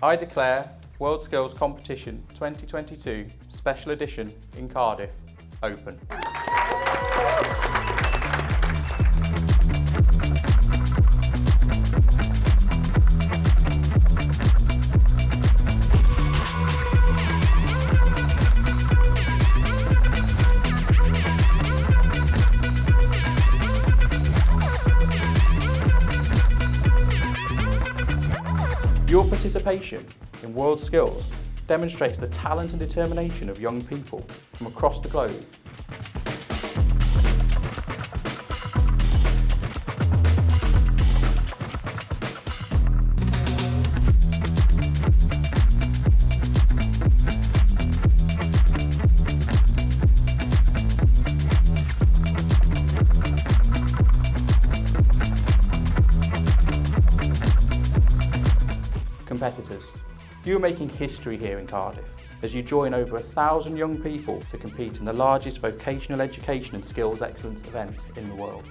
I declare World Skills Competition 2022 Special Edition in Cardiff open. Your participation in World Skills demonstrates the talent and determination of young people from across the globe. Competitors, you are making history here in Cardiff as you join over 1,000 young people to compete in the largest vocational education and skills excellence event in the world.